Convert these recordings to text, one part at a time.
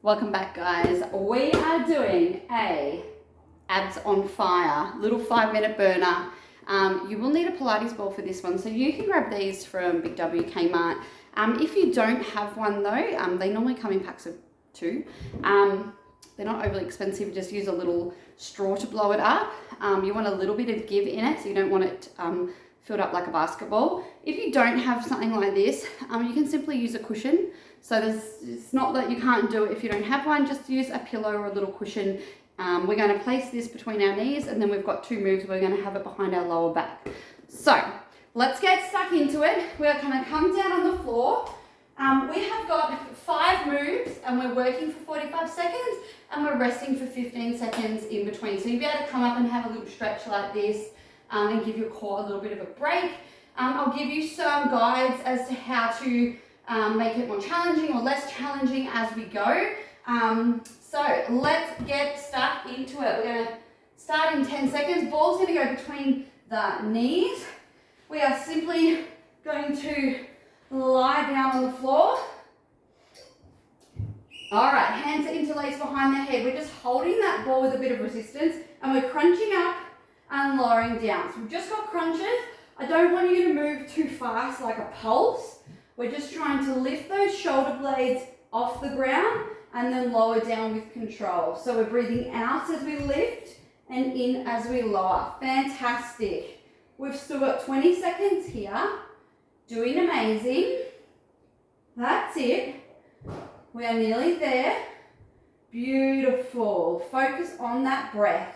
Welcome back, guys. We are doing a abs on fire, little 5-minute burner. You will need a Pilates ball for this one, so you can grab these from Big W Kmart. If you don't have one though, they normally come in packs of 2. They're not overly expensive, just use a little straw to blow it up. You want a little bit of give in it, so you don't want it filled up like a basketball. If you don't have something like this, you can simply use a cushion. So it's not that you can't do it if you don't have one, just use a pillow or a little cushion. We're going to place this between our knees, and then we've got 2 moves. We're going to have it behind our lower back. So let's get stuck into it. We're going to come down on the floor. We have got 5 moves, and we're working for 45 seconds, and we're resting for 15 seconds in between. So you'll be able to come up and have a little stretch like this, and give your core a little bit of a break. I'll give you some guides as to how to make it more challenging or less challenging as we go. So let's get stuck into it. We're going to start in 10 seconds. Ball's going to go between the knees. We are simply going to lie down on the floor. All right, hands are interlaced behind the head. We're just holding that ball with a bit of resistance, and we're crunching up and lowering down. So we've just got crunches. I don't want you to move too fast like a pulse. We're just trying to lift those shoulder blades off the ground and then lower down with control. So we're breathing out as we lift and in as we lower. Fantastic. We've still got 20 seconds here. Doing amazing. That's it. We are nearly there. Beautiful. Focus on that breath.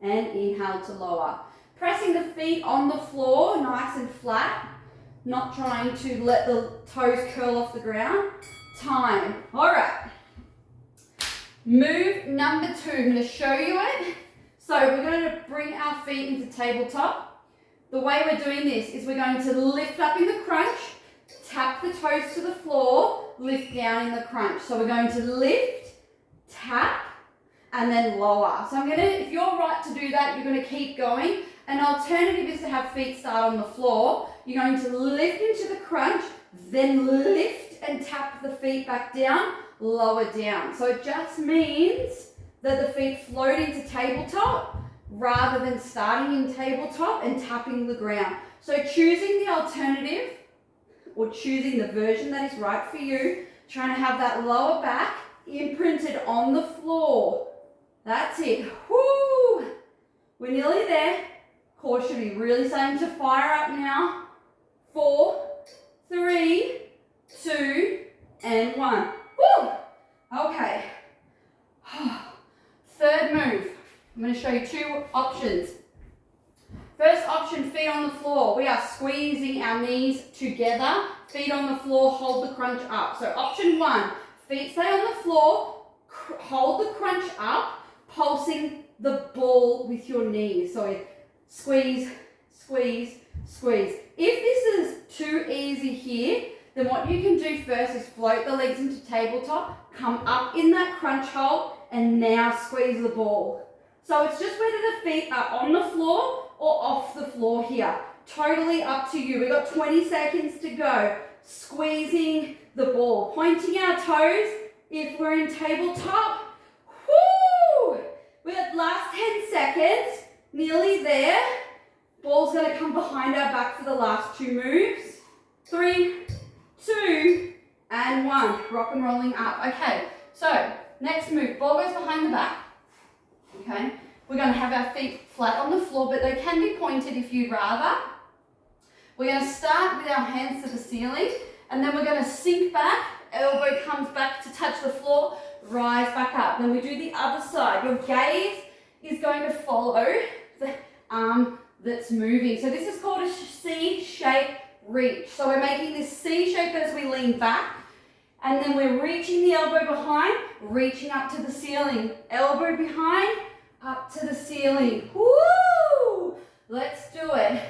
And inhale to lower. Pressing the feet on the floor, nice and flat. Not trying to let the toes curl off the ground. Time. All right. Move number 2. I'm going to show you it. So we're going to bring our feet into tabletop. The way we're doing this is we're going to lift up in the crunch, tap the toes to the floor, lift down in the crunch. So we're going to lift, tap, and then lower. So if you're right to do that, you're going to keep going. An alternative is to have feet start on the floor. You're going to lift into the crunch, then lift and tap the feet back down, lower down. So it just means that the feet float into tabletop rather than starting in tabletop and tapping the ground. So choosing the alternative or choosing the version that is right for you, trying to have that lower back imprinted on the floor. That's it. Woo! We're nearly there. Core should be really starting to fire up now. 4, 3, 2, and 1. Woo! Okay. Third move. I'm going to show you 2 options. First option, feet on the floor. We are squeezing our knees together. Feet on the floor, hold the crunch up. So option 1, feet stay on the floor, hold the crunch up, pulsing the ball with your knees. So squeeze, squeeze, squeeze. If this is too easy here, then what you can do first is float the legs into tabletop, come up in that crunch hold, and now squeeze the ball. So it's just whether the feet are on the floor or off the floor here. Totally up to you. We've got 20 seconds to go. Squeezing the ball, pointing our toes if we're in tabletop. Woo! We got last 10 seconds. Nearly there. Ball's going to come behind our back for the last 2 moves. 3, 2, and 1. Rock and rolling up. Okay, so next move. Ball goes behind the back. Okay, we're going to have our feet flat on the floor, but they can be pointed if you'd rather. We're going to start with our hands to the ceiling, and then we're going to sink back. Elbow comes back to touch the floor. Rise back up. Then we do the other side. Your gaze is going to follow the arm that's moving. So this is called a C-shape reach. So we're making this C shape as we lean back, and then we're reaching the elbow behind, reaching up to the ceiling. Elbow behind, up to the ceiling. Woo! Let's do it.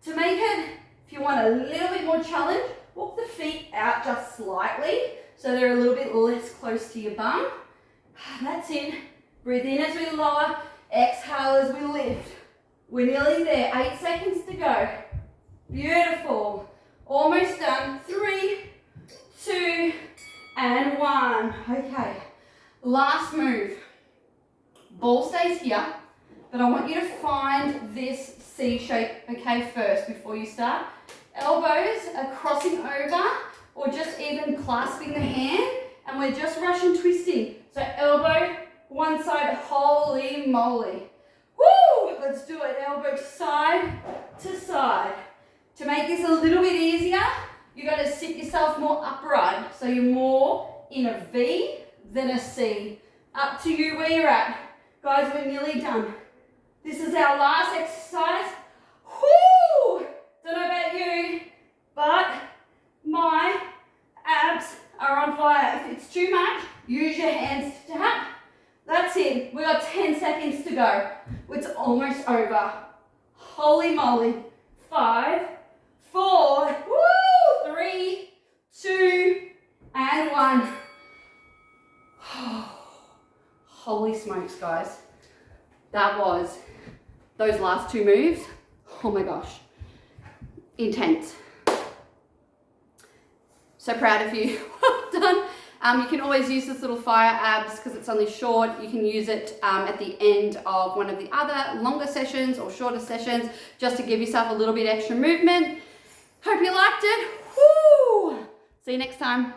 To make it, if you want a little bit more challenge, walk the feet out just slightly so they're a little bit less close to your bum. That's it. Breathe in as we lower, exhale as we lift. We're nearly there. 8 seconds to go. Beautiful. Almost done. 3, 2, and 1. Okay, last move. Ball stays here, but I want you to find this C shape, okay, first before you start. Elbows are crossing over or just even clasping the hand, and we're just Russian twisting. So elbow, one side, holy moly. Woo! Let's do it, elbow side to side. To make this a little bit easier, you got to sit yourself more upright. So you're more in a V than a C. Up to you where you're at. Guys, we're nearly done. This is our last exercise. Whoo! Don't know about you, but my abs are on fire. If it's too much, use your hands to tap. That's it. We got 10 seconds to go. It's almost over. Holy moly. 5, 4, woo! 3, 2, and 1. Holy smokes, guys. That was those last 2 moves. Oh my gosh. Intense. So proud of you. Well done. You can always use this little fire abs because it's only short. You can use it at the end of one of the other longer sessions or shorter sessions just to give yourself a little bit extra movement. Hope you liked it. Woo! See you next time.